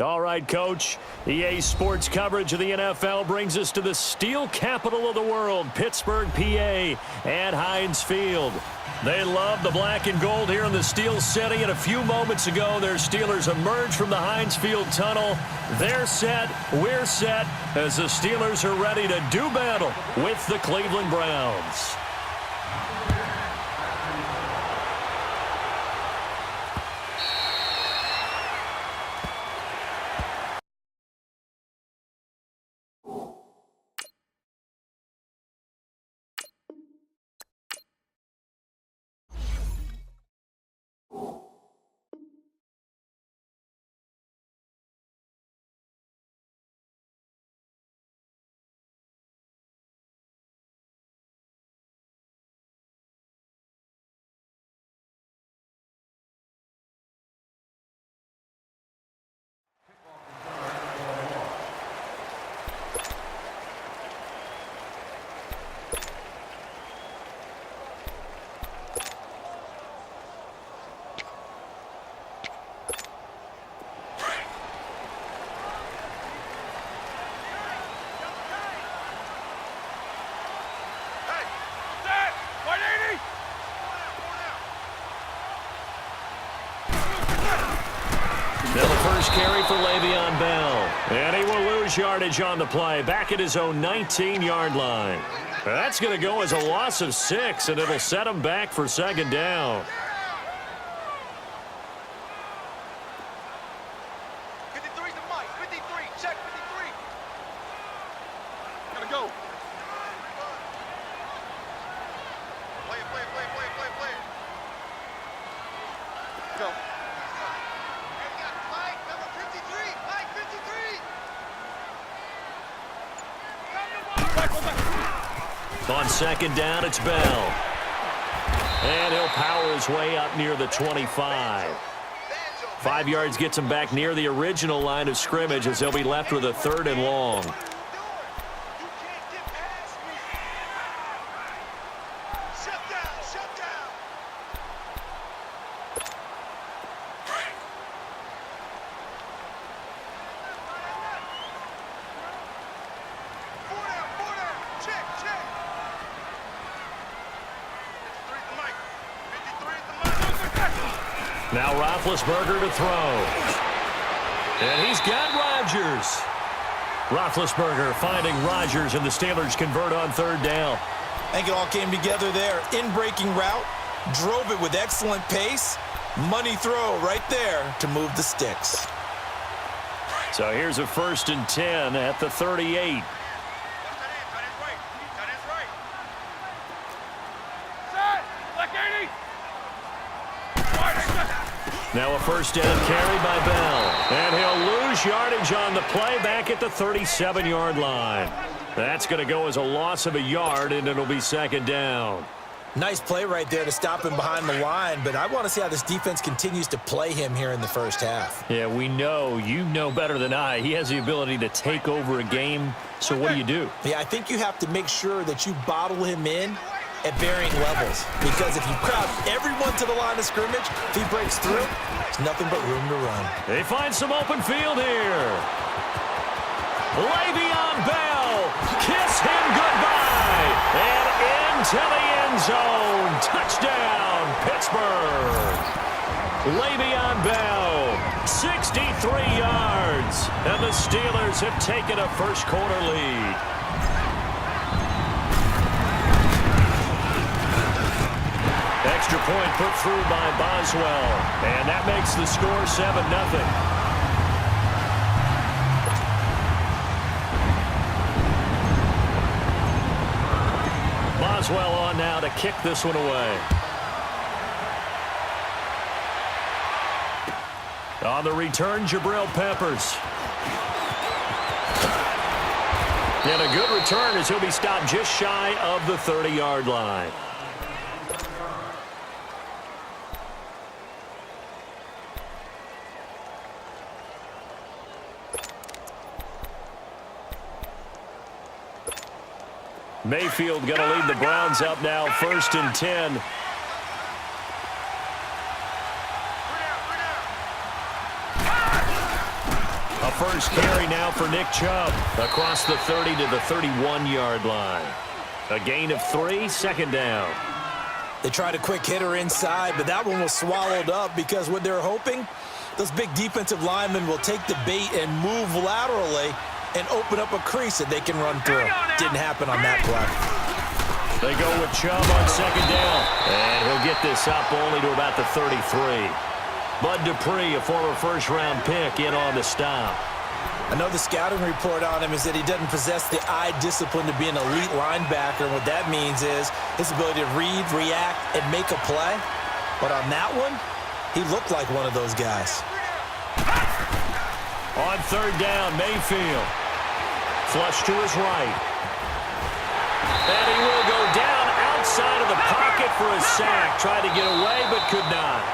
All right, Coach. EA Sports coverage of the NFL brings us to the steel capital of the world, Pittsburgh, PA, at Heinz Field. They love the black and gold here in the Steel City, and a few moments ago, their Steelers emerged from the Heinz Field tunnel. They're set, we're set, as the Steelers are ready to do battle with the Cleveland Browns. Now the first carry for Le'Veon Bell. And he will lose yardage on the play, back at his own 19-yard line. That's going to go as a loss of 6, and it'll set him back for second down. 53's the mic. 53. Check 53. Gotta go. Play it. Go. On second down, it's Bell. And he'll power his way up near the 25. 5 yards gets him back near the original line of scrimmage as he'll be left with a 3rd and long. Now Roethlisberger to throw. And he's got Rodgers. Roethlisberger finding Rodgers, and the Steelers convert on 3rd down. I think it all came together there. In-breaking route, drove it with excellent pace. Money throw right there to move the sticks. So here's a 1st and 10 at the 38. Now a 1st down carry by Bell. And he'll lose yardage on the play back at the 37-yard line. That's going to go as a loss of a yard, and it'll be 2nd down. Nice play right there to stop him behind the line, but I want to see how this defense continues to play him here in the first half. Yeah, we know. You know better than I. He has the ability to take over a game. So what do? Yeah, I think you have to make sure that you bottle him in at varying levels, because if you crowd everyone to the line of scrimmage, if he breaks through, there's nothing but room to run. They find some open field here. Le'Veon Bell, kiss him goodbye, and into the end zone. Touchdown, Pittsburgh. Le'Veon Bell, 63 yards, and the Steelers have taken a first-quarter lead. Extra point put through by Boswell, and that makes the score 7-0. Boswell on now to kick this one away. On the return, Jabril Peppers. And a good return as he'll be stopped just shy of the 30-yard line. Mayfield going to lead the Browns up now, 1st and 10. first carry now for Nick Chubb across the 30 to the 31-yard line. A gain of 3, second down. They tried a quick hitter inside, but that one was swallowed up because what they're hoping, those big defensive linemen will take the bait and move laterally and open up a crease that they can run through. Didn't happen on that play. They go with Chubb on second down, and he'll get this up only to about the 33. Bud Dupree, a former first-round pick, in on the stop. I know the scouting report on him is that he doesn't possess the eye discipline to be an elite linebacker, and what that means is his ability to read, react, and make a play. But on that one, he looked like one of those guys. On third down, Mayfield. Flush to his right. And he will go down outside of the pocket for a sack. Tried to get away, but could not.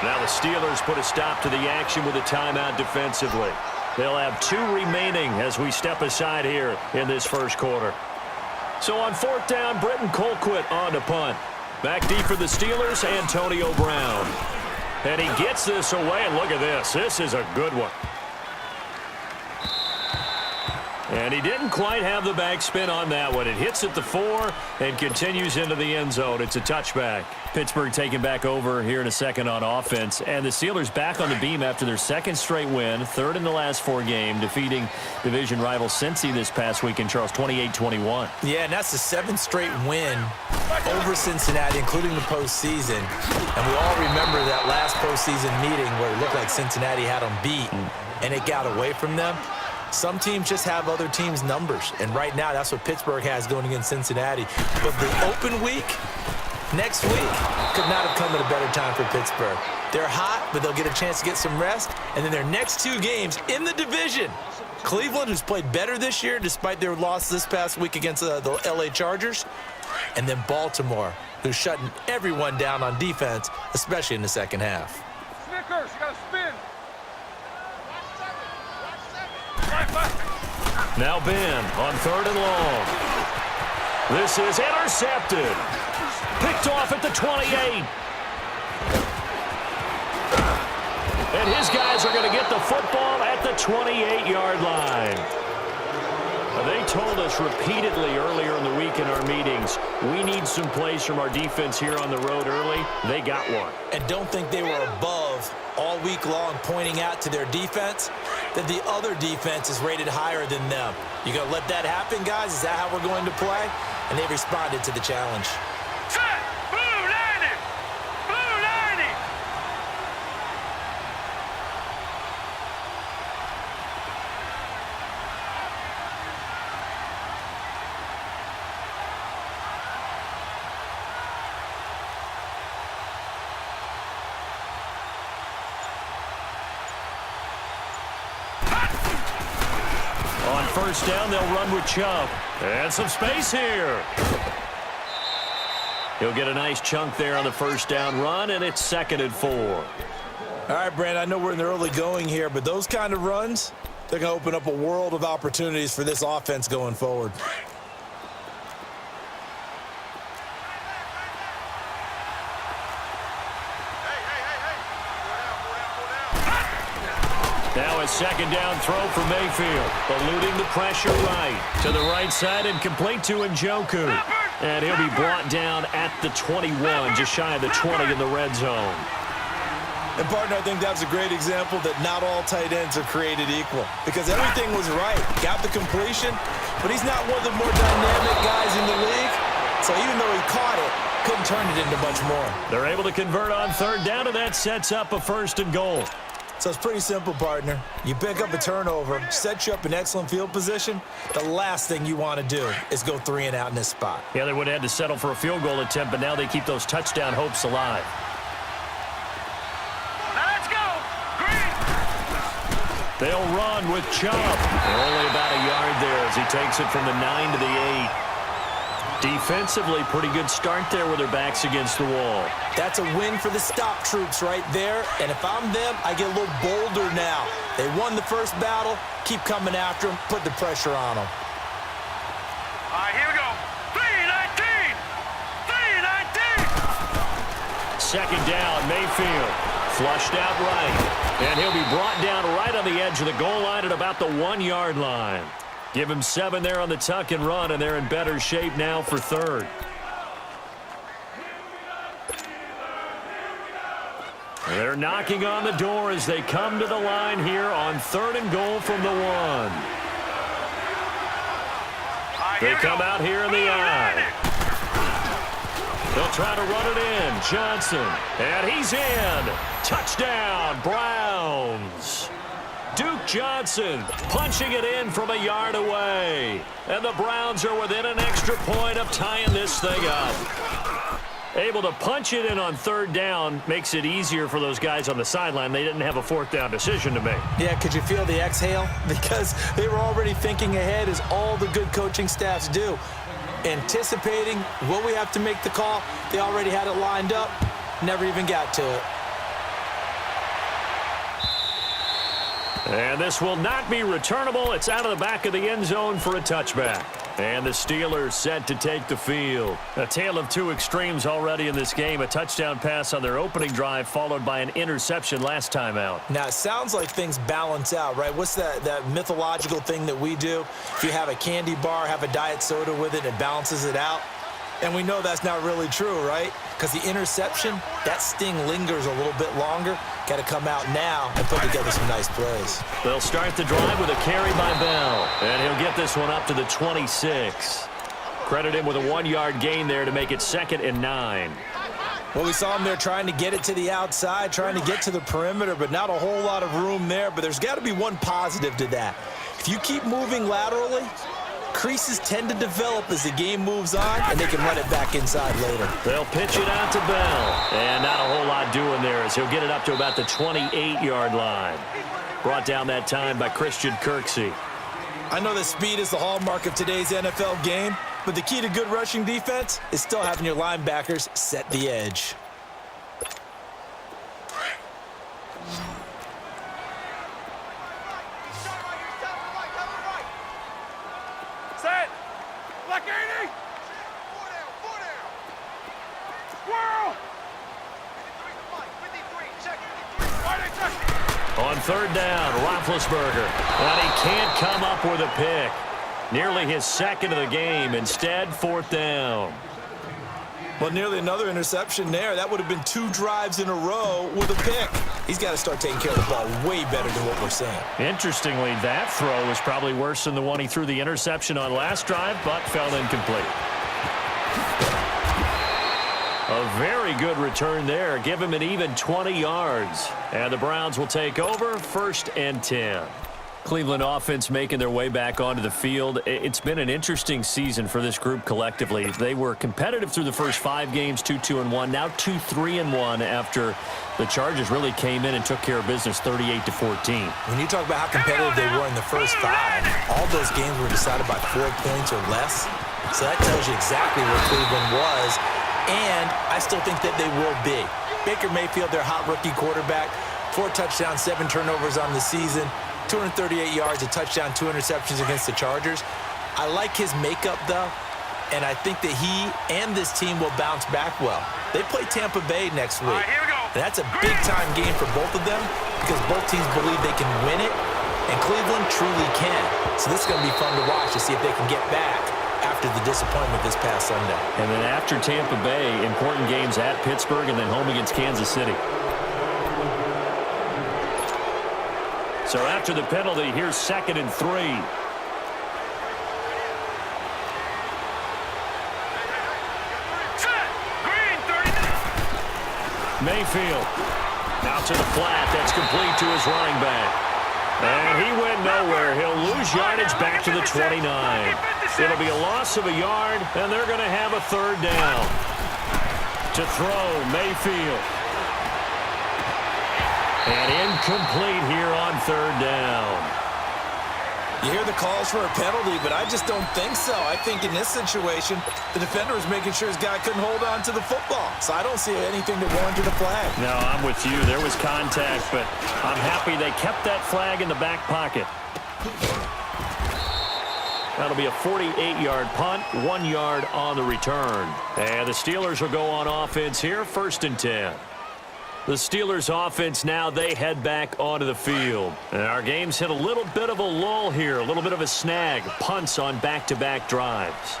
Now the Steelers put a stop to the action with a timeout defensively. They'll have 2 remaining as we step aside here in this first quarter. So on fourth down, Britton Colquitt on to punt. Back deep for the Steelers, Antonio Brown. And he gets this away, and look at this. This is a good one. And he didn't quite have the backspin on that one. It hits at the 4 and continues into the end zone. It's a touchback. Pittsburgh taking back over here in a second on offense. And the Steelers back on the beam after their second straight win, third in the last 4 games, defeating division rival Cincy this past week in Charles, 28-21. Yeah, and that's the 7th straight win over Cincinnati, including the postseason. And we all remember that last postseason meeting where it looked like Cincinnati had them beat, and it got away from them. Some teams just have other teams' numbers, and right now that's what Pittsburgh has going against Cincinnati. But the open week, next week, could not have come at a better time for Pittsburgh. They're hot, but they'll get a chance to get some rest, and then their next 2 games in the division. Cleveland, who's played better this year despite their loss this past week against the LA Chargers, and then Baltimore, who's shutting everyone down on defense, especially in the second half. Snickers, you got to spin. Now Ben on third and long. This is intercepted. Picked off at the 28. And his guys are going to get the football at the 28-yard line. They told us repeatedly earlier in the week in our meetings, we need some plays from our defense here on the road early. They got one. And don't think they were above all week long pointing out to their defense that the other defense is rated higher than them. You going to let that happen, guys? Is that how we're going to play? And they responded to the challenge. Set! Blue 90! Blue 90! On first down, they'll run with Chubb. And some space here. He'll get a nice chunk there on the first down run, and it's 2nd and 4. All right, Brand, I know we're in the early going here, but those kind of runs, they're going to open up a world of opportunities for this offense going forward. Now a second down throw for Mayfield. Eluding the pressure right. To the right side and complete to Njoku. And he'll be brought down at the 21, just shy of the 20 in the red zone. And, partner, I think that's a great example that not all tight ends are created equal because everything was right. Got the completion, but he's not one of the more dynamic guys in the league. So even though he caught it, couldn't turn it into much more. They're able to convert on third down, and that sets up a 1st and goal. So it's pretty simple, partner. You pick up a turnover, set you up in excellent field position. The last thing you want to do is go 3 and out in this spot. Yeah, they would have had to settle for a field goal attempt, but now they keep those touchdown hopes alive. Let's go! Green! They'll run with Chubb. They're only about a yard there as he takes it from the 9 to the 8. Defensively, pretty good start there with their backs against the wall. That's a win for the stop troops right there. And if I'm them, I get a little bolder now. They won the first battle. Keep coming after them. Put the pressure on them. All right, here we go. 3-19! 3-19! Second down, Mayfield. Flushed out right. And he'll be brought down right on the edge of the goal line at about the 1-yard line. Give him 7 there on the tuck and run, and they're in better shape now for third. They're knocking on the door as they come to the line here on 3rd and goal from the 1. They come out here in the I. They'll try to run it in. Johnson. And he's in. Touchdown, Browns. Duke Johnson punching it in from a yard away. And the Browns are within an extra point of tying this thing up. Able to punch it in on 3rd down makes it easier for those guys on the sideline. They didn't have a 4th down decision to make. Yeah, could you feel the exhale? Because they were already thinking ahead, as all the good coaching staffs do. Anticipating, will we have to make the call? They already had it lined up. Never even got to it. And this will not be returnable. It's out of the back of the end zone for a touchback. And the Steelers set to take the field. A tale of two extremes already in this game. A touchdown pass on their opening drive, followed by an interception last time out. Now, it sounds like things balance out, right? What's that mythological thing that we do? If you have a candy bar, have a diet soda with it, it balances it out. And we know that's not really true, right? Because the interception, that sting lingers a little bit longer. Got to come out now and put together some nice plays. They'll start the drive with a carry by Bell. And he'll get this one up to the 26. Credit him with a 1-yard gain there to make it 2nd and 9. Well, we saw him there trying to get it to the outside, trying to get to the perimeter, but not a whole lot of room there. But there's got to be one positive to that. If you keep moving laterally, creases tend to develop as the game moves on, and they can run it back inside later. They'll pitch it out to Bell. And not a whole lot doing there as he'll get it up to about the 28-yard line. Brought down that time by Christian Kirksey. I know that speed is the hallmark of today's NFL game, but the key to good rushing defense is still having your linebackers set the edge. On 3rd down, Roethlisberger. And he can't come up with a pick. Nearly his 2nd of the game. Instead, 4th down. Well, nearly another interception there. That would have been 2 drives in a row with a pick. He's got to start taking care of the ball way better than what we're seeing. Interestingly, that throw was probably worse than the one he threw the interception on last drive, but fell incomplete. A very good return there. Give him an even 20 yards. And the Browns will take over, 1st and 10. Cleveland offense making their way back onto the field. It's been an interesting season for this group collectively. They were competitive through the first 5 games, 2-2-1. Now 2-3-1 after the Chargers really came in and took care of business 38-14. When you talk about how competitive they were in the first 5, all those games were decided by 4 points or less. So that tells you exactly where Cleveland was. And I still think that they will be. Baker Mayfield, their hot rookie quarterback, 4 touchdowns, 7 turnovers on the season, 238 yards, a touchdown, 2 interceptions against the Chargers. I like his makeup, though, and I think that he and this team will bounce back well. They play Tampa Bay next week. And that's a big-time game for both of them because both teams believe they can win it, and Cleveland truly can. So this is going to be fun to watch to see if they can get back after the disappointment this past Sunday. And then after Tampa Bay, important games at Pittsburgh and then home against Kansas City. So after the penalty, here's 2nd and 3. Mayfield. Out to the flat. That's complete to his running back. And he went nowhere. He'll lose yardage back to the 29. It'll be a loss of a yard, and they're going to have a 3rd down. To throw, Mayfield. And incomplete here on 3rd down. You hear the calls for a penalty, but I just don't think so. I think in this situation, the defender was making sure his guy couldn't hold on to the football. So I don't see anything that warranted a flag. No, I'm with you. There was contact, but I'm happy they kept that flag in the back pocket. That'll be a 48-yard punt, 1 yard on the return. And the Steelers will go on offense here, 1st and 10. The Steelers offense now, they head back onto the field. And our game's hit a little bit of a lull here, a little bit of a snag. Punts on back-to-back drives.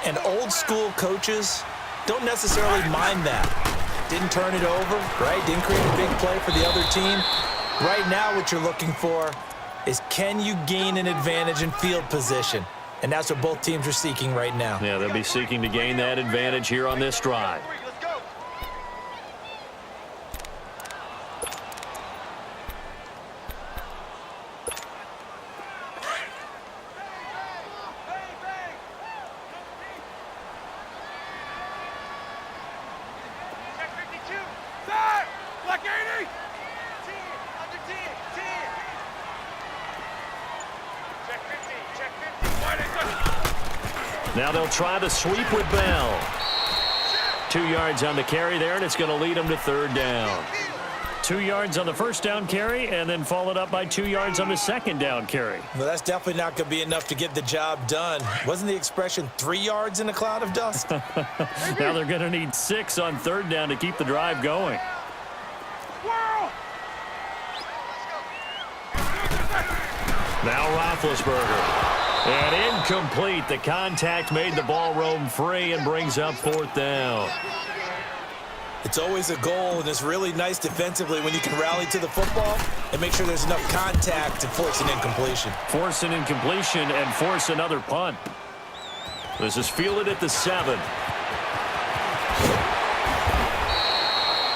And old school coaches don't necessarily mind that. Didn't turn it over, right? Didn't create a big play for the other team. Right now what you're looking for is, can you gain an advantage in field position? And that's what both teams are seeking right now. Yeah, they'll be seeking to gain that advantage here on this drive. Let's go. Check 52. Back. Black 80. 10. Under 10. 10. Check 50. Check 50. Now they'll try the sweep with Bell. 2 yards on the carry there, and it's going to lead them to third down. 2 yards on the first down carry, and then followed up by 2 yards on the second down carry. Well, that's definitely not going to be enough to get the job done. Wasn't the expression 3 yards in a cloud of dust? Now they're going to need 6 on third down to keep the drive going. Now Roethlisberger. And incomplete. The contact made the ball roam free and brings up fourth down. It's always a goal, and it's really nice defensively when you can rally to the football and make sure there's enough contact to force an incompletion. Force an incompletion and force another punt. This is fielded at the 7.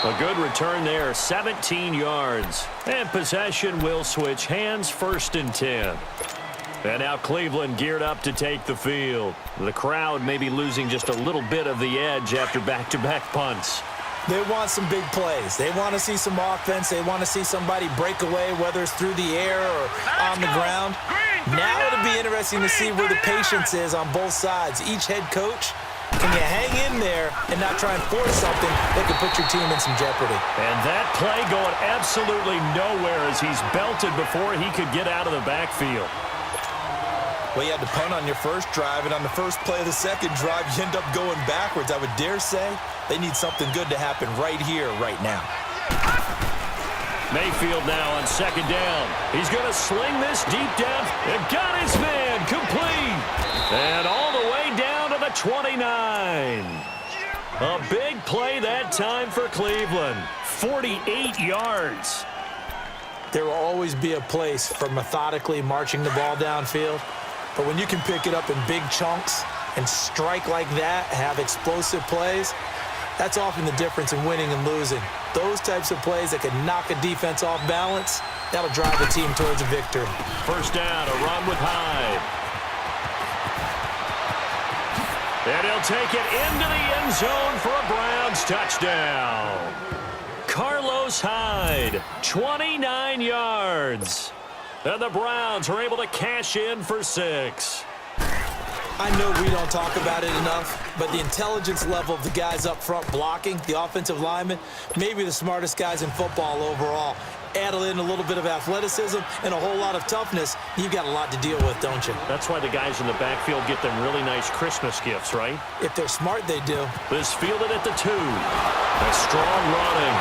A good return there, 17 yards. And possession will switch hands, 1st and 10. And now Cleveland geared up to take the field. The crowd may be losing just a little bit of the edge after back-to-back punts. They want some big plays. They want to see some offense. They want to see somebody break away, whether it's through the air or on the ground. Now it'll be interesting to see where the patience is on both sides. Each head coach, can you hang in there and not try and force something that could put your team in some jeopardy? And that play going absolutely nowhere as he's belted before he could get out of the backfield. Well, you had to punt on your first drive, and on the first play of the second drive, you end up going backwards. I would dare say they need something good to happen right here, right now. Mayfield now on second down. He's going to sling this deep down. And got his man complete. And all the way down to the 29. A big play that time for Cleveland. 48 yards. There will always be a place for methodically marching the ball downfield. But when you can pick it up in big chunks and strike like that, have explosive plays, that's often the difference in winning and losing. Those types of plays that can knock a defense off balance, that'll drive a team towards a victory. First down, a run with Hyde. And he'll take it into the end zone for a Browns touchdown. Carlos Hyde, 29 yards. And the Browns are able to cash in for 6. I know we don't talk about it enough, but the intelligence level of the guys up front blocking, the offensive linemen, maybe the smartest guys in football overall. Add in a little bit of athleticism and a whole lot of toughness, you've got a lot to deal with, don't you? That's why the guys in the backfield get them really nice Christmas gifts, right? If they're smart, they do. This fielded at the 2. A strong running.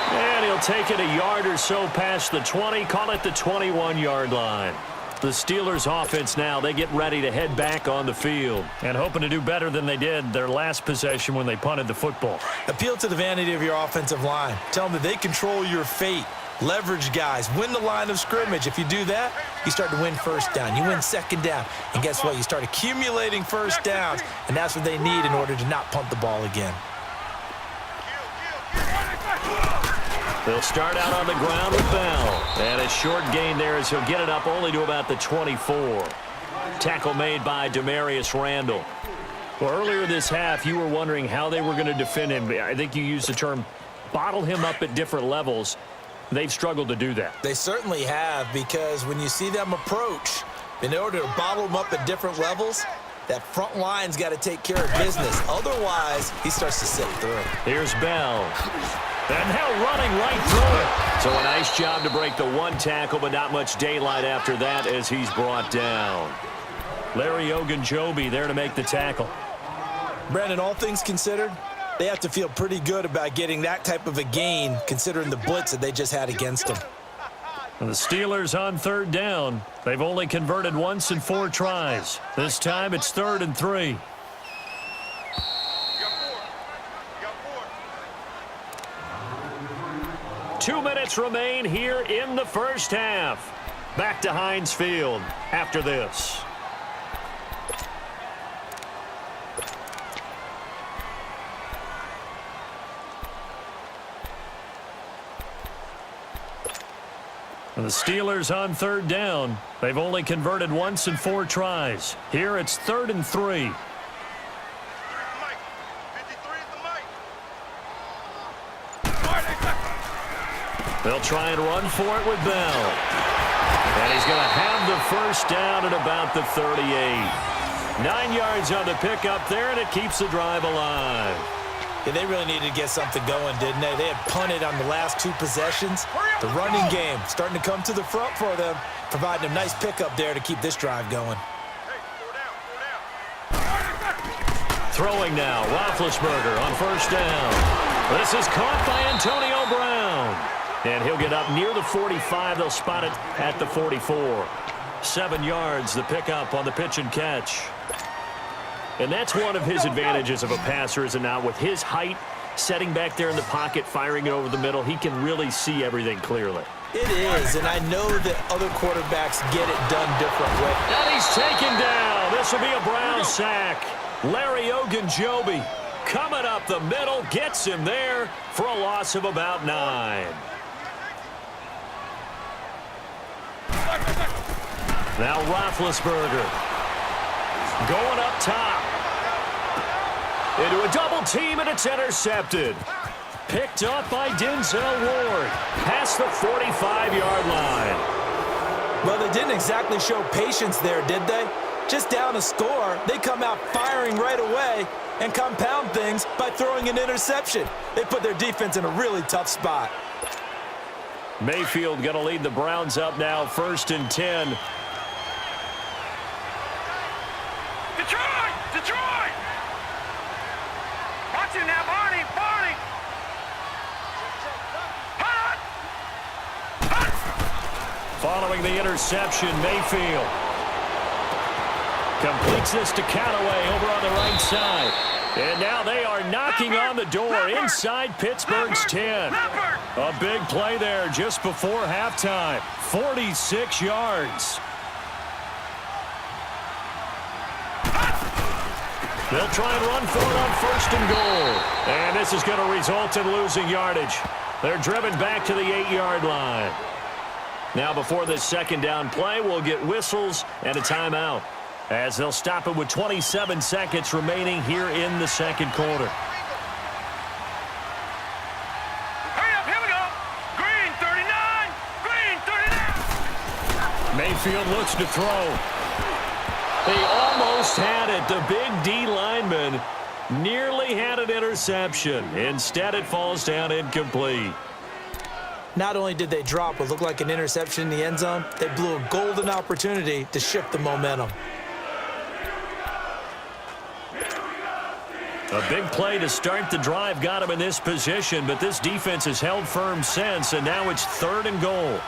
And he'll take it a yard or so past the 20, call it the 21-yard line. The Steelers offense now, they get ready to head back on the field and hoping to do better than they did their last possession when they punted the football. Appeal to the vanity of your offensive line. Tell them that they control your fate. Leverage guys. Win the line of scrimmage. If you do that, you start to win first down. You win second down. And guess what? You start accumulating first downs, and that's what they need in order to not punt the ball again. They'll start out on the ground with Bell. And a short gain there as he'll get it up only to about the 24. Tackle made by Demarius Randall. Well, earlier this half, you were wondering how they were going to defend him. I think you used the term bottle him up at different levels. They've struggled to do that. They certainly have, because when you see them approach, in order to bottle them up at different levels, that front line's got to take care of business. Otherwise, he starts to slip through. Here's Bell. And now running right through it. So a nice job to break the one tackle, but not much daylight after that as he's brought down. Larry Ogunjobi there to make the tackle. Brandon, all things considered, They have to feel pretty good about getting that type of a gain, considering the blitz that they just had against them. And the Steelers on third down. They've only converted once in 4 tries. This time it's 3rd and 3. 2 minutes remain here in the first half. Back to Heinz Field after this. And the Steelers on third down. They've only converted once in 4 tries. Here it's 3rd and 3. They'll try and run for it with Bell. And he's going to have the first down at about the 38. 9 yards on the pickup there, and it keeps the drive alive. Yeah, they really needed to get something going, didn't they? They had punted on the last 2 possessions. The running game starting to come to the front for them, providing a nice pickup there to keep this drive going. Throwing now, Roethlisberger on first down. This is caught by Antonio Brown. And he'll get up near the 45. They'll spot it at the 44. 7 yards, the pickup on the pitch and catch. And that's one of his advantages of a passer, is it not? With his height, setting back there in the pocket, firing it over the middle, he can really see everything clearly. It is, and I know that other quarterbacks get it done different ways. And he's taken down. This will be a Brown sack. Larry Ogunjobi coming up the middle, gets him there for a loss of about 9. Now Roethlisberger going up top. Into a double team, and it's intercepted. Picked up by Denzel Ward. Past the 45-yard line. Well, they didn't exactly show patience there, did they? Just down a score, they come out firing right away and compound things by throwing an interception. They put their defense in a really tough spot. Mayfield going to lead the Browns up now, 1st and 10. Detroit! Watch him now, Barney! Following the interception, Mayfield completes this to Callaway over on the right side. And now they are knocking on the door inside Pittsburgh's 10. A big play there just before halftime. 46 yards. They'll try and run for it on 1st and goal. And this is going to result in losing yardage. They're driven back to the 8-yard line. Now before this 2nd down play, we'll get whistles and a timeout, as they'll stop it with 27 seconds remaining here in the 2nd quarter. Hurry up, here we go. Green 39, Green 39. Mayfield looks to throw. They almost had it. The big D lineman nearly had an interception. Instead, it falls down incomplete. Not only did they drop what looked like an interception in the end zone, they blew a golden opportunity to shift the momentum. A big play to start the drive got him in this position, but this defense has held firm since, and now it's 3rd and goal.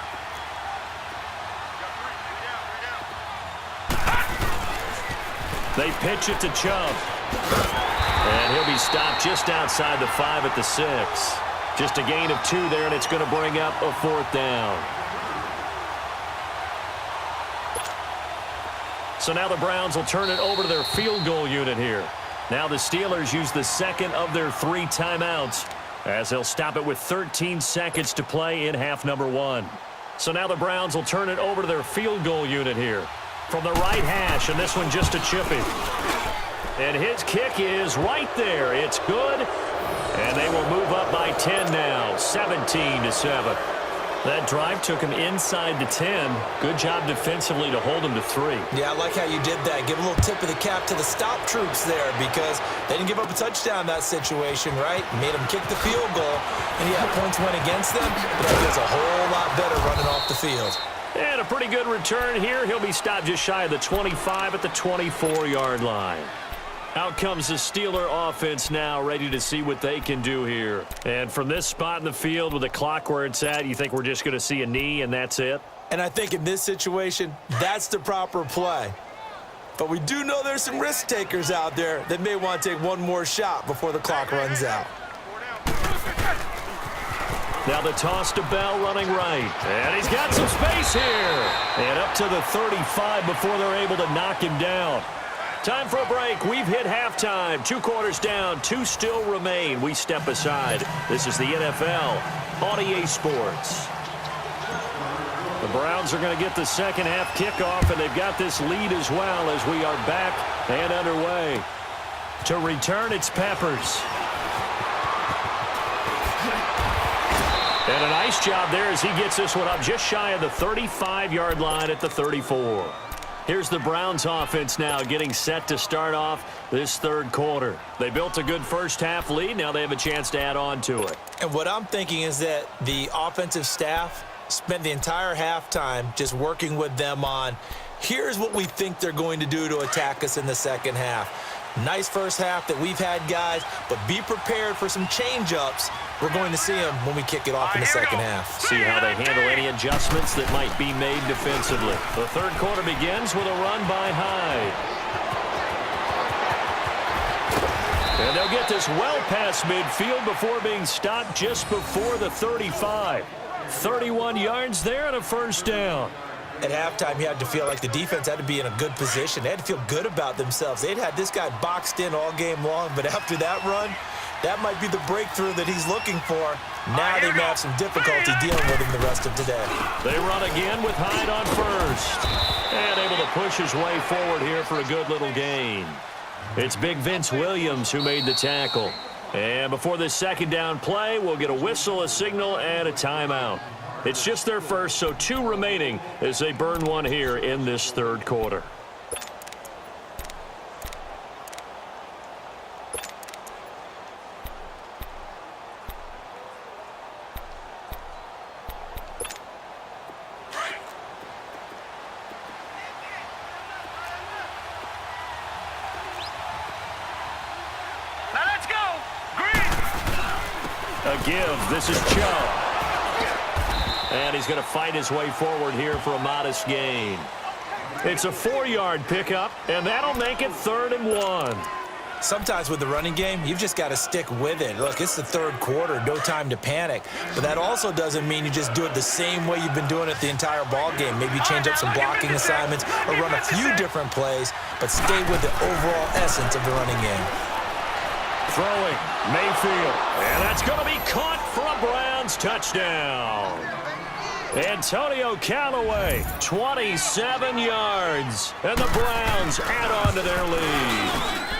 They pitch it to Chubb. And he'll be stopped just outside the 5 at the 6. Just a gain of 2 there, and it's going to bring up a 4th down. So now the Browns will turn it over to their field goal unit here. Now the Steelers use the 2nd of their 3 timeouts, as they'll stop it with 13 seconds to play in half number 1. So now the Browns will turn it over to their field goal unit here. From the right hash, and this one just a chippy. And his kick is right there. It's good. And they will move up by 10 now, 17-7. That drive took him inside the 10. Good job defensively to hold him to 3. Yeah, I like how you did that. Give a little tip of the cap to the stop troops there, because they didn't give up a touchdown in that situation, right? Made them kick the field goal. And yeah, points went against them, but that feels a whole lot better running off the field. And a pretty good return here. He'll be stopped just shy of the 25 at the 24-yard line. Out comes the Steeler offense now, ready to see what they can do here. And from this spot in the field with the clock where it's at, you think we're just going to see a knee and that's it? And I think in this situation, that's the proper play. But we do know there's some risk takers out there that may want to take one more shot before the clock runs out. Now the toss to Bell running right. And he's got some space here. And up to the 35 before they're able to knock him down. Time for a break. We've hit halftime. 2 quarters down. 2 still remain. We step aside. This is the NFL on EA Sports. The Browns are going to get the second half kickoff, and they've got this lead as well as we are back and underway. To return, it's Peppers. And a nice job there as he gets this one up just shy of the 35-yard line at the 34. Here's the Browns offense now getting set to start off this third quarter. They built a good first half lead. Now they have a chance to add on to it. And what I'm thinking is that the offensive staff spent the entire halftime just working with them on, here's what we think they're going to do to attack us in the second half. Nice first half that we've had, guys, but be prepared for some change-ups. We're going to see them when we kick it off in the second half. See how they handle any adjustments that might be made defensively. The third quarter begins with a run by Hyde. And they'll get this well past midfield before being stopped just before the 35. 31 yards there and a first down. At halftime, you had to feel like the defense had to be in a good position. They had to feel good about themselves. They'd had this guy boxed in all game long, but after that run, that might be the breakthrough that he's looking for. Now they may have some difficulty dealing with him the rest of today. They run again with Hyde on first. And able to push his way forward here for a good little gain. It's big Vince Williams who made the tackle. And before this second down play, we'll get a whistle, a signal, and a timeout. It's just their first, so 2 remaining as they burn one here in this third quarter. A give. This is Chubb. And he's going to fight his way forward here for a modest gain. It's a 4-yard pickup, and that'll make it 3rd and 1. Sometimes with the running game, you've just got to stick with it. Look, it's the third quarter, no time to panic. But that also doesn't mean you just do it the same way you've been doing it the entire ball game. Maybe change up some blocking assignments or run a few different plays, but stay with the overall essence of the running game. Throwing, Mayfield, and that's going to be caught for a Browns touchdown. Antonio Callaway, 27 yards, and the Browns add on to their lead.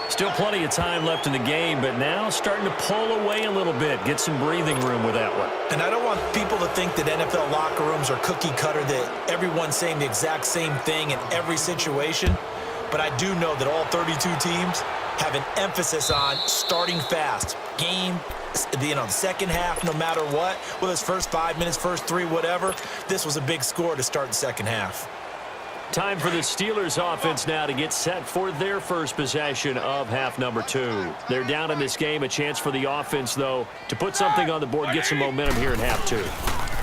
Still plenty of time left in the game, but now starting to pull away a little bit, get some breathing room with that one. And I don't want people to think that NFL locker rooms are cookie cutter, that everyone's saying the exact same thing in every situation, but I do know that all 32 teams have an emphasis on starting fast. Game, the second half, no matter what, whether it's first 5 minutes, first 3, whatever, this was a big score to start the second half. Time for the Steelers offense now to get set for their first possession of half number 2. They're down in this game. A chance for the offense, though, to put something on the board, get some momentum here in half 2.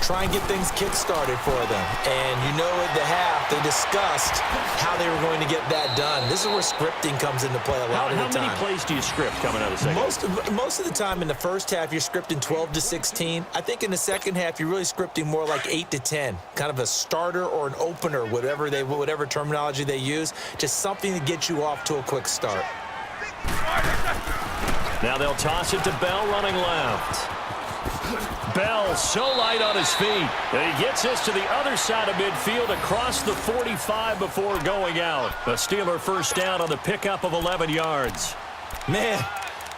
Try and get things kick-started for them. And you know at the half, they discussed how they were going to get that done. This is where scripting comes into play a lot of the time. How many plays do you script coming out of the second? Most of the time in the first half, you're scripting 12 to 16. I think in the second half, you're really scripting more like 8 to 10. Kind of a starter or an opener, whatever terminology they use. Just something to get you off to a quick start. Now they'll toss it to Bell running left. Bell so light on his feet. And he gets this to the other side of midfield across the 45 before going out. A Steeler first down on the pickup of 11 yards. Man,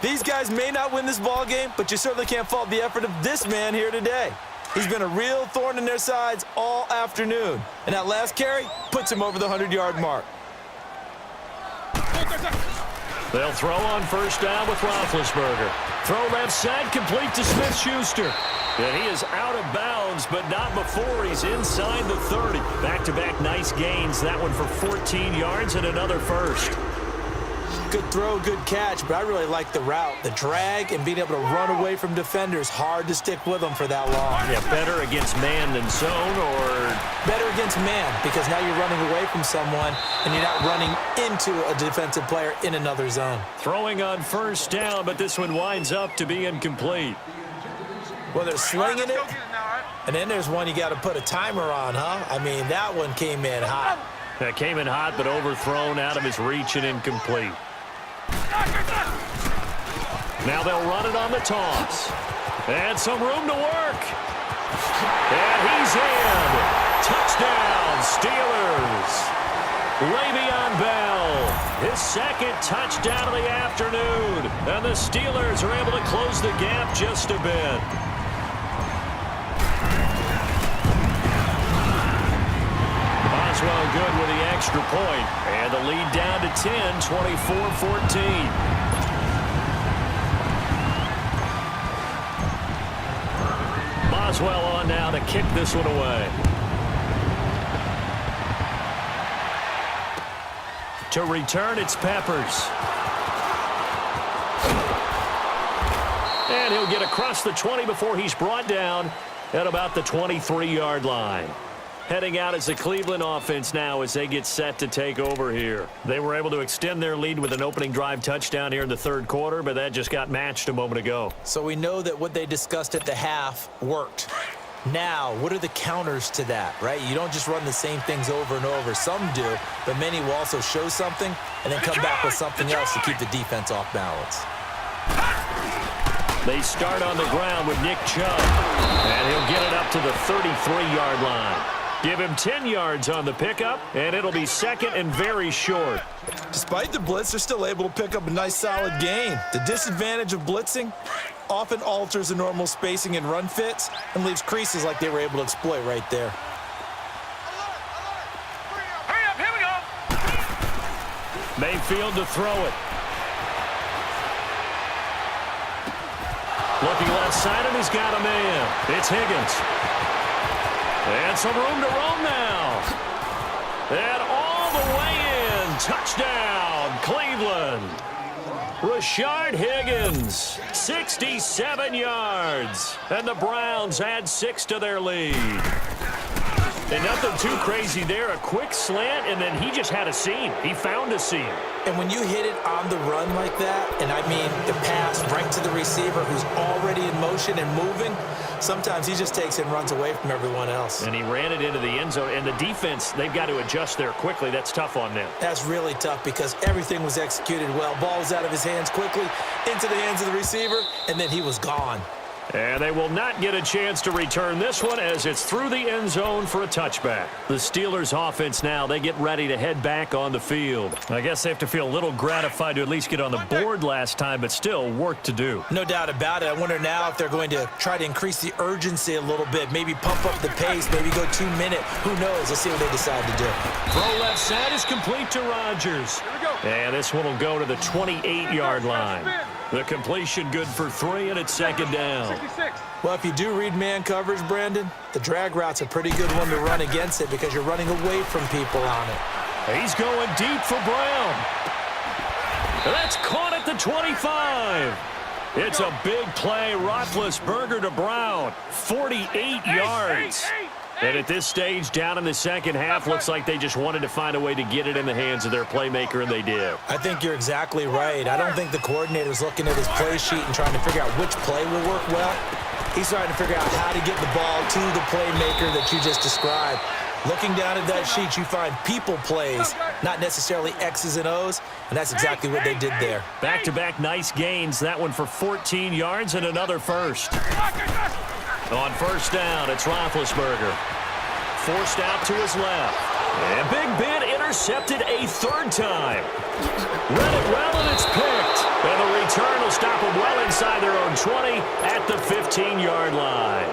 these guys may not win this ball game, but you certainly can't fault the effort of this man here today. He's been a real thorn in their sides all afternoon. And that last carry puts him over the 100-yard mark. They'll throw on first down with Roethlisberger. Throw left side, complete to Smith-Schuster. And he is out of bounds, but not before he's inside the 30. Back-to-back nice gains. That one for 14 yards and another first. Good throw, good catch, but I really like the route. The drag and being able to run away from defenders, hard to stick with them for that long. Yeah, better against man than zone, or? Better against man, because now you're running away from someone and you're not running into a defensive player in another zone. Throwing on first down, but this one winds up to be incomplete. Well, they're slinging it, and then there's one you got to put a timer on, huh? I mean, that one came in hot. That came in hot, but overthrown out of his reach and incomplete. Now they'll run it on the toss. And some room to work. And he's in. Touchdown, Steelers. Le'Veon Bell, his second touchdown of the afternoon. And the Steelers are able to close the gap just a bit. Boswell good with the extra point. And the lead down to 10, 24-14. Boswell on now to kick this one away. To return, it's Peppers. And he'll get across the 20 before he's brought down at about the 23-yard line. Heading out as the Cleveland offense now as they get set to take over here. They were able to extend their lead with an opening drive touchdown here in the third quarter, but that just got matched a moment ago. So we know that what they discussed at the half worked. Now, what are the counters to that, right? You don't just run the same things over and over. Some do, but many will also show something and then come back with something else to keep the defense off balance. They start on the ground with Nick Chubb, and he'll get it up to the 33-yard line. Give him 10 yards on the pickup, and it'll be second and very short. Despite the blitz, they're still able to pick up a nice, solid gain. The disadvantage of blitzing often alters the normal spacing and run fits and leaves creases like they were able to exploit right there. Hurry up, here we go. Mayfield to throw it. Looking left side, and he's got a man. It's Higgins. And some room to roam now. And all the way in. Touchdown, Cleveland. Rashard Higgins, 67 yards. And the Browns add 6 to their lead. And nothing too crazy there. A quick slant, and then he just had a seam. He found a seam. And when you hit it on the run like that, and I mean the pass right to the receiver who's already in motion and moving, sometimes he just takes it and runs away from everyone else. And he ran it into the end zone. And the defense, they've got to adjust there quickly. That's tough on them. That's really tough because everything was executed well. Ball was out of his hands quickly, into the hands of the receiver, and then he was gone. And they will not get a chance to return this one as it's through the end zone for a touchback. The Steelers offense now, they get ready to head back on the field. I guess they have to feel a little gratified to at least get on the board last time, but still work to do. No doubt about it. I wonder now if they're going to try to increase the urgency a little bit, maybe pump up the pace, maybe go 2-minute. Who knows? Let's see what they decide to do. Throw left side is complete to Rodgers. And this one will go to the 28-yard line. The completion good for 3, and it's second down. Well, if you do read man coverage, Brandon, the drag route's a pretty good one to run against it because you're running away from people on it. He's going deep for Brown. That's caught at the 25. It's a big play. Roethlisberger to Brown. 48 yards. And at this stage, down in the second half, looks like they just wanted to find a way to get it in the hands of their playmaker, and they did. I think you're exactly right. I don't think the coordinator's looking at his play sheet and trying to figure out which play will work well. He's trying to figure out how to get the ball to the playmaker that you just described. Looking down at that sheet, you find people plays, not necessarily X's and O's, and that's exactly what they did there. Back-to-back nice gains. That one for 14 yards and another first. On first down, it's Roethlisberger. Forced out to his left. And Big Ben intercepted a third time. Read it well, and it's picked. And the return will stop them well inside their own 20 at the 15-yard line.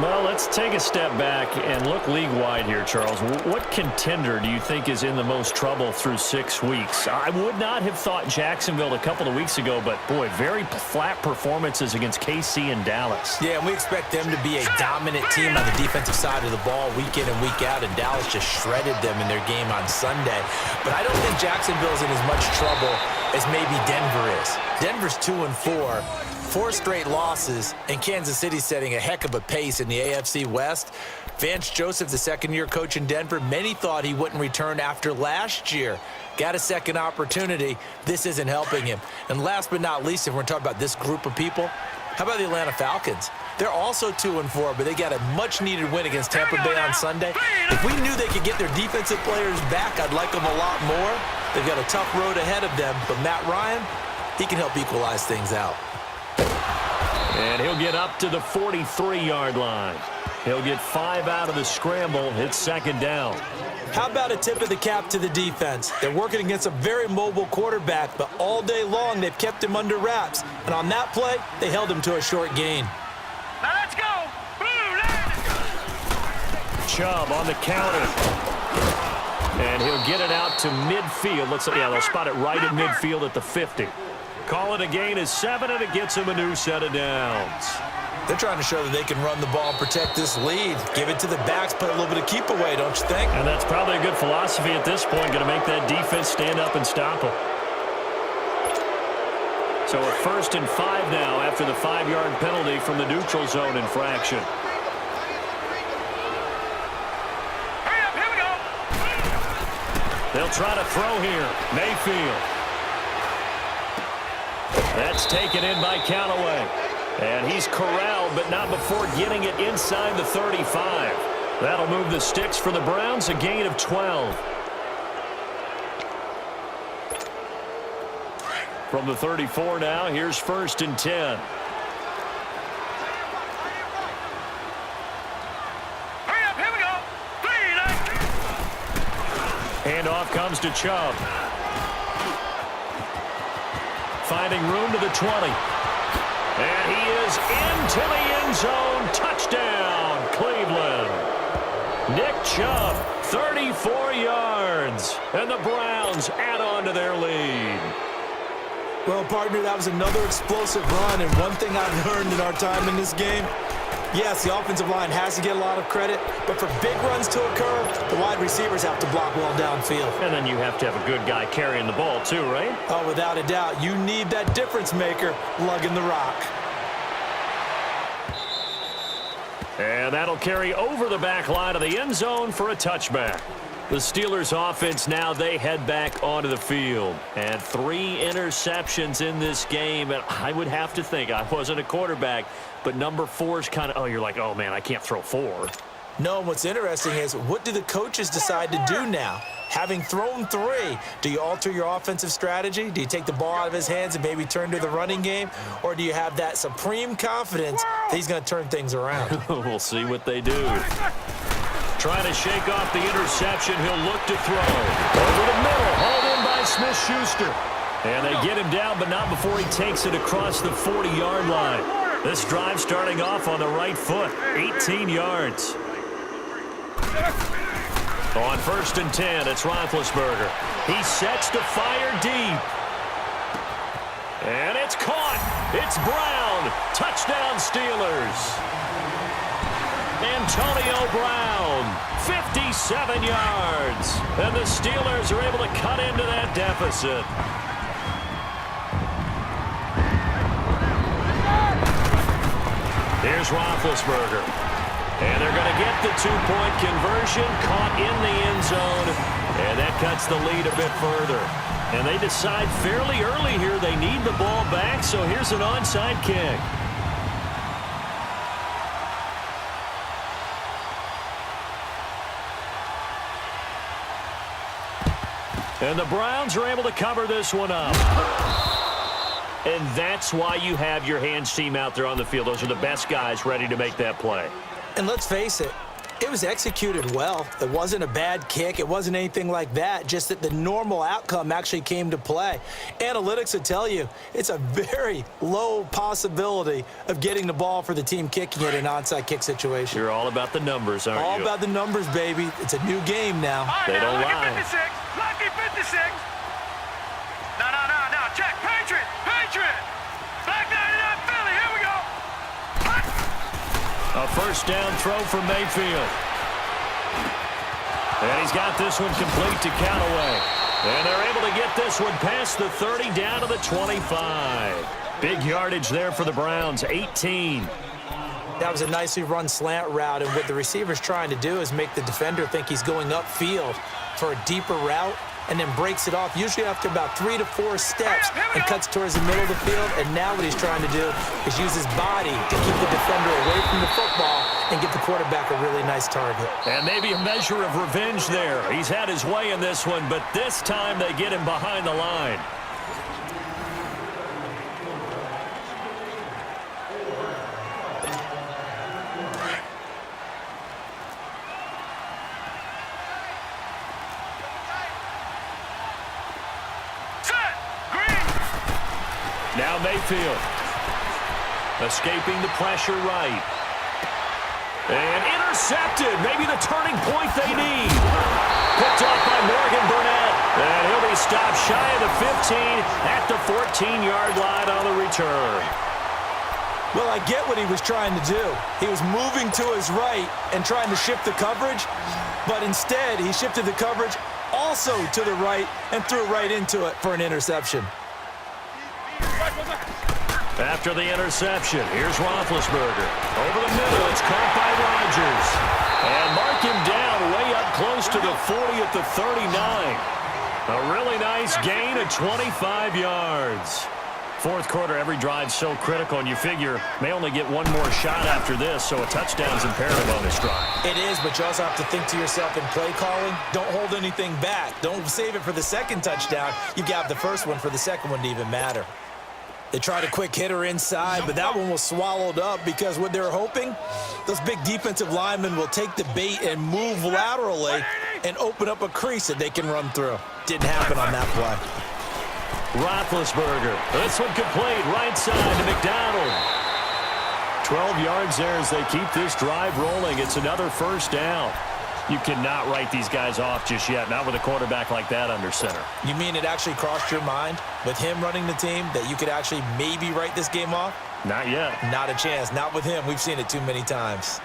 Well, let's take a step back and look league-wide here, Charles. What contender do you think is in the most trouble through 6 weeks? I would not have thought Jacksonville a couple of weeks ago, but, boy, very flat performances against KC and Dallas. Yeah, and we expect them to be a dominant team on the defensive side of the ball week in and week out, and Dallas just shredded them in their game on Sunday. But I don't think Jacksonville's in as much trouble as maybe Denver is. Denver's 2-4. 4 straight losses, and Kansas City setting a heck of a pace in the AFC West. Vance Joseph, the second-year coach in Denver, many thought he wouldn't return after last year. Got a second opportunity. This isn't helping him. And last but not least, if we're talking about this group of people, how about the Atlanta Falcons? They're also 2-4, but they got a much-needed win against Tampa Bay on Sunday. If we knew they could get their defensive players back, I'd like them a lot more. They've got a tough road ahead of them, but Matt Ryan, he can help equalize things out. And he'll get up to the 43-yard line. He'll get 5 out of the scramble. It's second down. How about a tip of the cap to the defense? They're working against a very mobile quarterback, but all day long they've kept him under wraps. And on that play, they held him to a short gain. Now let's go. Chubb on the counter. And he'll get it out to midfield. They'll spot it right at midfield at the 50. Call it a gain of 7, and it gets him a new set of downs. They're trying to show that they can run the ball and protect this lead. Give it to the backs, put a little bit of keep away, don't you think? And that's probably a good philosophy at this point, going to make that defense stand up and stop them. So a 1st and 5 now after the 5-yard penalty from the neutral zone infraction. Hurry up, here we go. They'll try to throw here. Mayfield. That's taken in by Callaway. And he's corralled, but not before getting it inside the 35. That'll move the sticks for the Browns, a gain of 12. From the 34 now, here's 1st and 10. Hurry up, here we go. Handoff comes to Chubb. Finding room to the 20. And he is into the end zone. Touchdown, Cleveland. Nick Chubb, 34 yards. And the Browns add on to their lead. Well, partner, that was another explosive run. And one thing I've learned in our time in this game, yes, the offensive line has to get a lot of credit, but for big runs to occur, the wide receivers have to block well downfield. And then you have to have a good guy carrying the ball too, right? Oh, without a doubt. You need that difference maker lugging the rock. And that'll carry over the back line of the end zone for a touchback. The Steelers offense now, they head back onto the field. And 3 interceptions in this game. And I would have to think, I wasn't a quarterback, but number 4 is kind of, you're like, oh, man, I can't throw 4. No, and what's interesting is, what do the coaches decide to do now? Having thrown 3, do you alter your offensive strategy? Do you take the ball out of his hands and maybe turn to the running game? Or do you have that supreme confidence that he's going to turn things around? We'll see what they do. Trying to shake off the interception. He'll look to throw. Over the middle. Hauled in by Smith-Schuster. And they get him down, but not before he takes it across the 40-yard line. This drive starting off on the right foot. 18 yards. On 1st and 10, it's Roethlisberger. He sets to fire deep. And it's caught. It's Brown. Touchdown, Steelers. Antonio Brown, 57 yards. And the Steelers are able to cut into that deficit. Here's Roethlisberger. And they're going to get the 2-point conversion, caught in the end zone. And that cuts the lead a bit further. And they decide fairly early here they need the ball back, so here's an onside kick. And the Browns are able to cover this one up. And that's why you have your hands team out there on the field. Those are the best guys ready to make that play. And let's face it, It was executed well. It wasn't a bad kick. It wasn't anything like that, just that the normal outcome actually came to play. Analytics will tell you it's a very low possibility of getting the ball for the team kicking it in an onside kick situation. You're all about the numbers, aren't you? All about the numbers, baby. It's a new game now. They don't lie. Lucky 56. Lucky 56. No. Check. Patriot. Back 99 Philly. Here we go. A first down throw for Mayfield. And he's got this one complete to Callaway. And they're able to get this one past the 30 down to the 25. Big yardage there for the Browns, 18. That was a nicely run slant route, and what the receiver's trying to do is make the defender think he's going upfield for a deeper route, and then breaks it off, usually after about 3 to 4 steps, and cuts towards the middle of the field. And now what he's trying to do is use his body to keep the defender away from the football and give the quarterback a really nice target. And maybe a measure of revenge there. He's had his way in this one, but this time they get him behind the line. Now Mayfield, escaping the pressure right. And intercepted, maybe the turning point they need. Picked off by Morgan Burnett. And he'll be stopped shy of the 15 at the 14-yard line on the return. Well, I get what he was trying to do. He was moving to his right and trying to shift the coverage, but instead he shifted the coverage also to the right and threw right into it for an interception. After the interception, here's Roethlisberger. Over the middle, it's caught by Rodgers. And mark him down way up close to the 40 at the 39. A really nice gain of 25 yards. Fourth quarter, every drive's so critical, and you figure may only get one more shot after this, so a touchdown's imperative on this drive. It is, but you also have to think to yourself in play calling, don't hold anything back. Don't save it for the second touchdown. You got the first one for the second one to even matter. They tried a quick hitter inside, but that one was swallowed up because what they were hoping, those big defensive linemen will take the bait and move laterally and open up a crease that they can run through. Didn't happen on that play. Roethlisberger, this one complete, right side to McDonald. 12 yards there as they keep this drive rolling. It's another first down. You cannot write these guys off just yet, not with a quarterback like that under center. You mean it actually crossed your mind with him running the team that you could actually maybe write this game off? Not yet. Not a chance. Not with him. We've seen it too many times.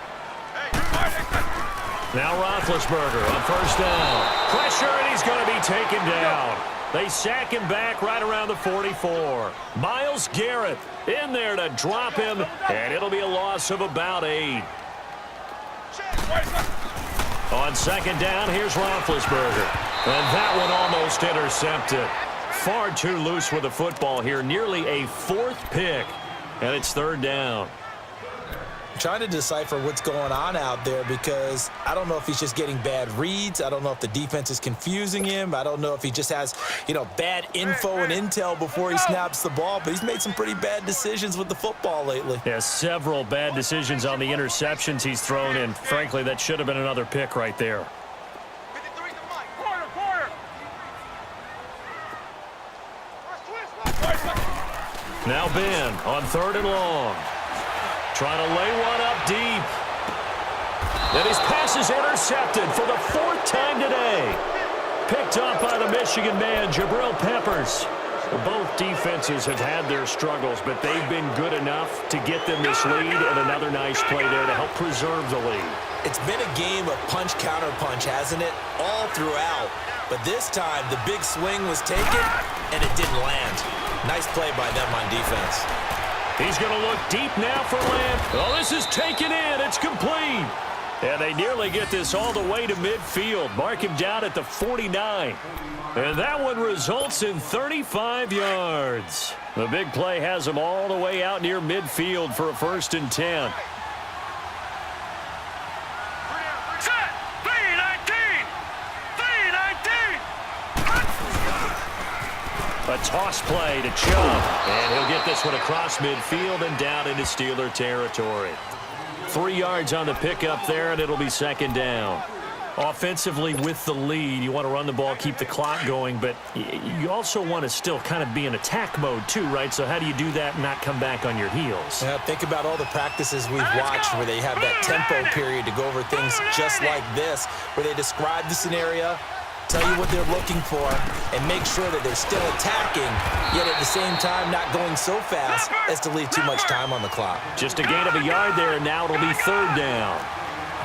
Now Roethlisberger on first down. Pressure, and he's going to be taken down. They sack him back right around the 44. Myles Garrett in there to drop him, and it'll be a loss of about 8. On second down, here's Roethlisberger. And that one almost intercepted. Far too loose with the football here. Nearly a fourth pick. And it's third down. I'm trying to decipher what's going on out there because I don't know if he's just getting bad reads. I don't know if the defense is confusing him. I don't know if he just has, bad info and intel before he snaps the ball. But he's made some pretty bad decisions with the football lately. Yeah, several bad decisions on the interceptions he's thrown in. Frankly, that should have been another pick right there. 53 to Mike. Quarter. Now Ben on third and long. Trying to lay one up deep. Then his pass is intercepted for the fourth time today. Picked up by the Michigan man, Jabril Peppers. Both defenses have had their struggles, but they've been good enough to get them this lead, and another nice play there to help preserve the lead. It's been a game of punch-counter-punch, hasn't it? All throughout. But this time, the big swing was taken, and it didn't land. Nice play by them on defense. He's going to look deep now for Lamb. Oh, this is taken in. It's complete. And they nearly get this all the way to midfield. Mark him down at the 49. And that one results in 35 yards. The big play has him all the way out near midfield for a 1st and 10. A toss play to Chubb, and he'll get this one across midfield and down into Steeler territory. 3 yards on the pickup there, and it'll be second down. Offensively, with the lead, you want to run the ball, keep the clock going, but you also want to still kind of be in attack mode too, right? So how do you do that and not come back on your heels? Yeah, think about all the practices we've watched where they have that tempo period to go over things just like this, where they describe the scenario, tell you what they're looking for, and make sure that they're still attacking, yet at the same time not going so fast as to leave too much time on the clock. Just a gain of a yard there, and now it'll be third down.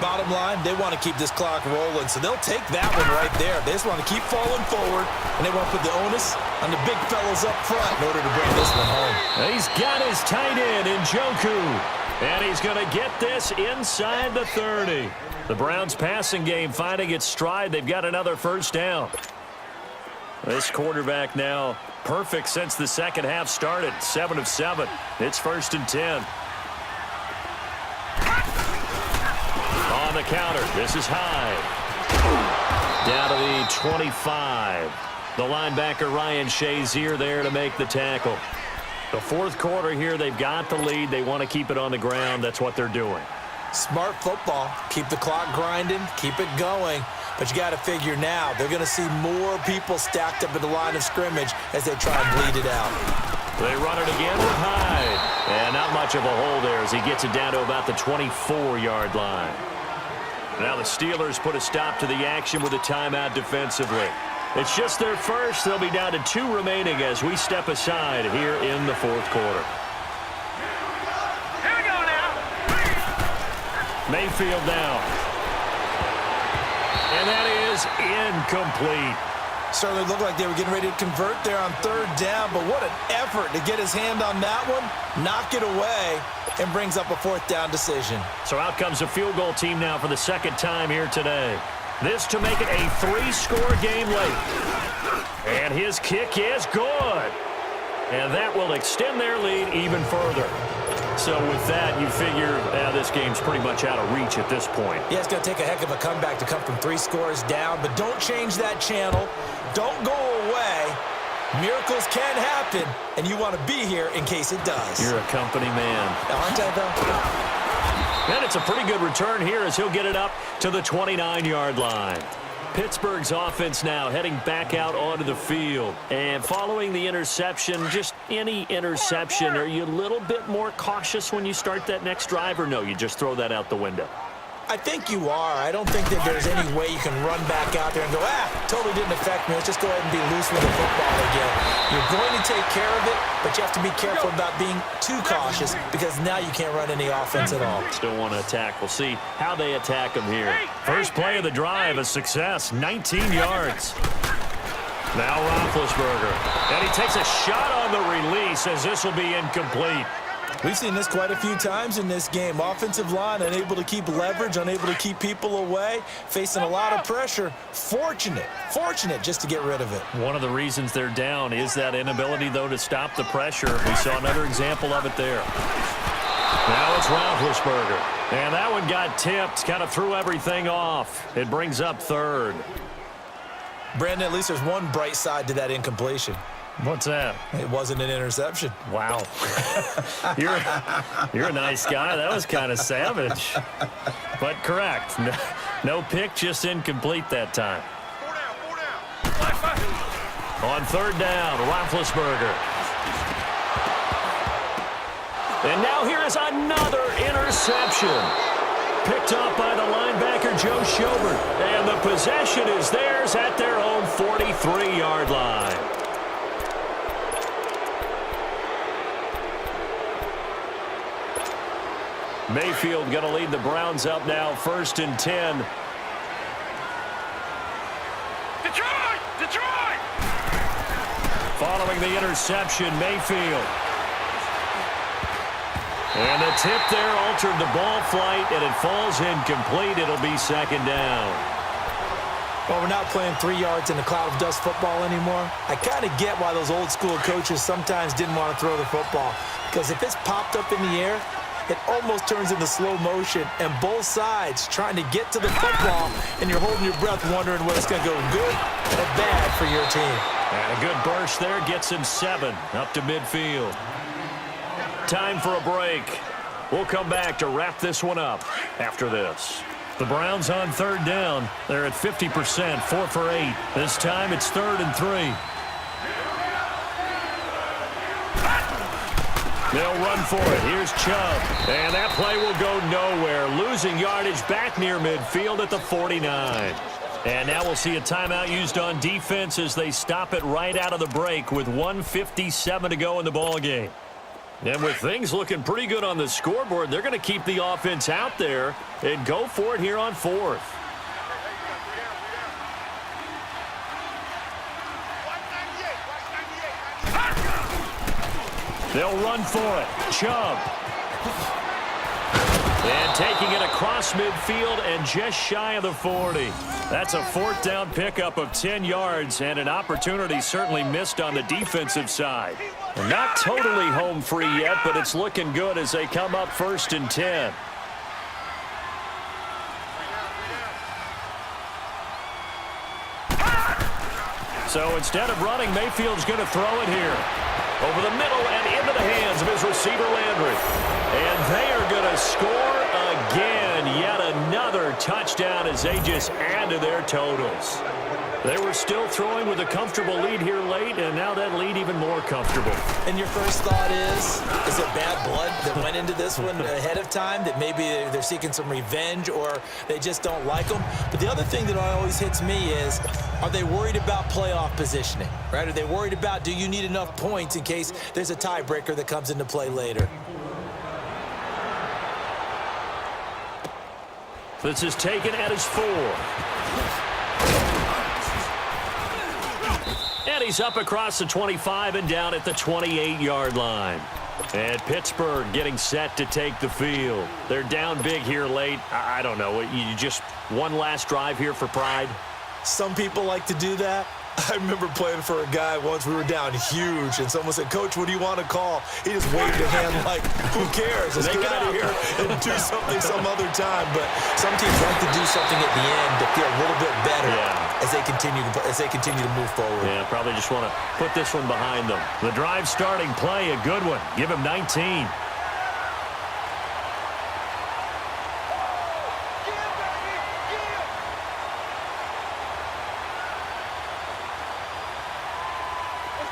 Bottom line, they want to keep this clock rolling, so they'll take that one right there. They just want to keep falling forward, and they want to put the onus on the big fellas up front in order to bring this one home. He's got his tight end in Njoku, and he's going to get this inside the 30. The Browns' passing game finding its stride. They've got another first down. This quarterback now perfect since the second half started. 7 of 7. It's 1st and 10. On the counter, this is Hyde. Down to the 25. The linebacker Ryan Shazier there to make the tackle. The fourth quarter here, they've got the lead. They want to keep it on the ground. That's what they're doing. Smart football. Keep the clock grinding, keep it going. But you got to figure now, they're going to see more people stacked up at the line of scrimmage as they try and bleed it out. They run it again with Hyde. And not much of a hole there as he gets it down to about the 24-yard line. Now the Steelers put a stop to the action with a timeout defensively. It's just their first. They'll be down to 2 remaining as we step aside here in the fourth quarter. Here we go now. Mayfield now. And that is incomplete. Certainly looked like they were getting ready to convert there on third down, but what an effort to get his hand on that one, knock it away, and brings up a fourth down decision. So out comes a field goal team now for the second time here today. This to make it a 3-score game late. And his kick is good. And that will extend their lead even further. So with that, you figure this game's pretty much out of reach at this point. Yeah, it's going to take a heck of a comeback to come from 3 scores down, but don't change that channel. Don't go away. Miracles can happen, and you want to be here in case it does. You're a company man. Aren't I, though? And it's a pretty good return here as he'll get it up to the 29-yard line. Pittsburgh's offense now heading back out onto the field. And following the interception, just any interception, are you a little bit more cautious when you start that next drive, or no, you just throw that out the window? I think you are. I don't think that there's any way you can run back out there and go, totally didn't affect me. Let's just go ahead and be loose with the football again. You're going to take care of it, but you have to be careful about being too cautious because now you can't run any offense at all. Still want to attack. We'll see how they attack them here. First play of the drive, a success, 19 yards. Now Roethlisberger. And he takes a shot on the release as this will be incomplete. We've seen this quite a few times in this game. Offensive line unable to keep leverage, unable to keep people away, facing a lot of pressure. Fortunate just to get rid of it. One of the reasons they're down is that inability, though, to stop the pressure. We saw another example of it there. Now it's Roethlisberger. And that one got tipped, kind of threw everything off. It brings up third. Brandon, at least there's one bright side to that incompletion. What's that? It wasn't an interception. Wow. You're a nice guy. That was kind of savage. But correct. No pick, just incomplete that time. 4 down. On third down, Roethlisberger. And now here is another interception. Picked up by the linebacker, Joe Schobert. And the possession is theirs at their own 43-yard line. Mayfield going to lead the Browns up now, 1st and 10. Detroit! Following the interception, Mayfield. And the tip there altered the ball flight, and it falls incomplete. It'll be second down. Well, we're not playing 3 yards in a cloud of dust football anymore. I kind of get why those old school coaches sometimes didn't want to throw the football. Because if it's popped up in the air, it almost turns into slow motion, and both sides trying to get to the football, and you're holding your breath wondering whether it's going to go good or bad for your team. And a good burst there gets him 7 up to midfield. Time for a break. We'll come back to wrap this one up after this. The Browns on third down. They're at 50%, 4 for 8. This time it's 3rd and 3. They'll run for it. Here's Chubb. And that play will go nowhere. Losing yardage back near midfield at the 49. And now we'll see a timeout used on defense as they stop it right out of the break with 1:57 to go in the ballgame. And with things looking pretty good on the scoreboard, they're going to keep the offense out there and go for it here on 4th. They'll run for it. Chubb. And taking it across midfield and just shy of the 40. That's a 4th down pickup of 10 yards and an opportunity certainly missed on the defensive side. Not totally home free yet, but it's looking good as they come up 1st and 10. So instead of running, Mayfield's going to throw it here. Over the middle and into the hands of his receiver, Landry. And they are going to score again. Yet another touchdown as they just add to their totals. They were still throwing with a comfortable lead here late, and now that lead even more comfortable. And your first thought is it bad blood that went into this one ahead of time, that maybe they're seeking some revenge or they just don't like them? But the other thing that always hits me is, are they worried about playoff positioning, right? Are they worried about, do you need enough points in case there's a tiebreaker that comes into play later? This is taken at his 4. And he's up across the 25 and down at the 28-yard line. And Pittsburgh getting set to take the field. They're down big here late. I don't know. You just one last drive here for pride? Some people like to do that. I remember playing for a guy once. We were down huge, and someone said, "Coach, what do you want to call?" He just waved a hand like, who cares? Let's get out of here and do something some other time. But some teams like to do something at the end to feel a little bit better as they continue to move forward. Yeah, probably just want to put this one behind them. The drive starting play, a good one. Give him 19.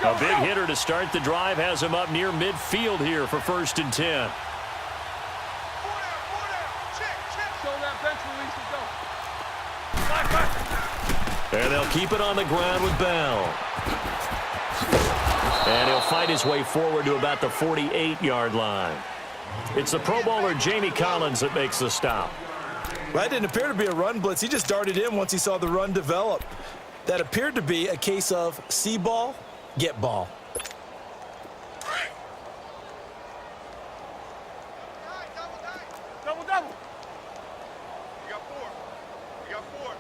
A big hitter to start the drive has him up near midfield here for 1st and 10. And they'll keep it on the ground with Bell. And he'll fight his way forward to about the 48-yard line. It's the Pro Bowler Jamie Collins that makes the stop. That didn't appear to be a run blitz. He just darted in once he saw the run develop. That appeared to be a case of see ball, get ball. Double, double. You got 4. You got 4.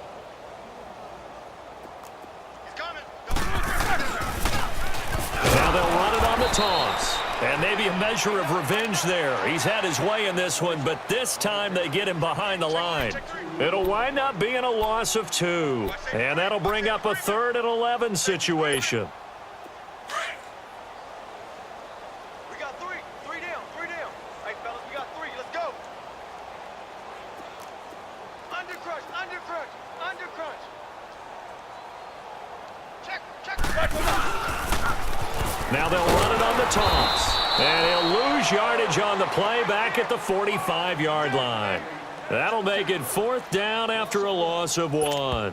He's coming. Now they'll run it on the toss. And maybe a measure of revenge there. He's had his way in this one, but this time they get him behind the line. It'll wind up being a loss of 2. And that'll bring up a 3rd and 11 situation. We got 3. 3 down. 3 down. Hey, fellas, we got 3. Let's go. Under crunch. Under crunch. Under crunch. Check. Now they'll run it on the toss. And he'll lose yardage on the play back at the 45-yard line. That'll make it 4th down after a loss of 1.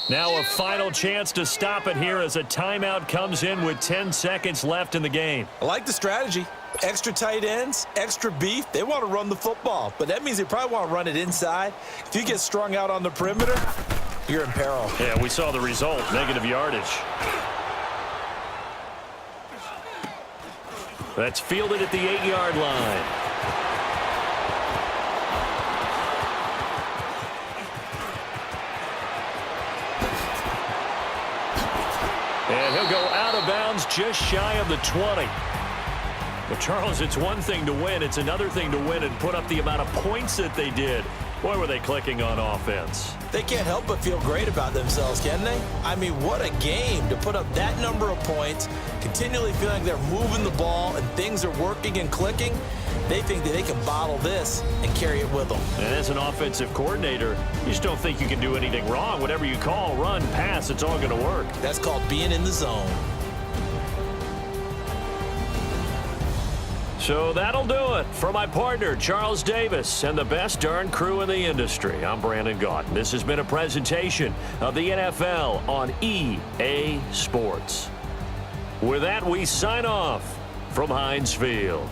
Now a final chance to stop it here as a timeout comes in with 10 seconds left in the game. I like the strategy. Extra tight ends, extra beef. They want to run the football, but that means they probably want to run it inside. If you get strung out on the perimeter, you're in peril. Yeah, we saw the result, negative yardage. That's fielded at the 8-yard line. And he'll go out of bounds just shy of the 20. But Charles, it's one thing to win. It's another thing to win and put up the amount of points that they did. Boy, were they clicking on offense. They can't help but feel great about themselves, can they? I mean, what a game to put up that number of points, continually feeling like they're moving the ball and things are working and clicking. They think that they can bottle this and carry it with them. And as an offensive coordinator, you just don't think you can do anything wrong. Whatever you call, run, pass, it's all going to work. That's called being in the zone. So that'll do it. For my partner, Charles Davis, and the best darn crew in the industry, I'm Brandon Gaudin. This has been a presentation of the NFL on EA Sports. With that, we sign off from Heinz Field.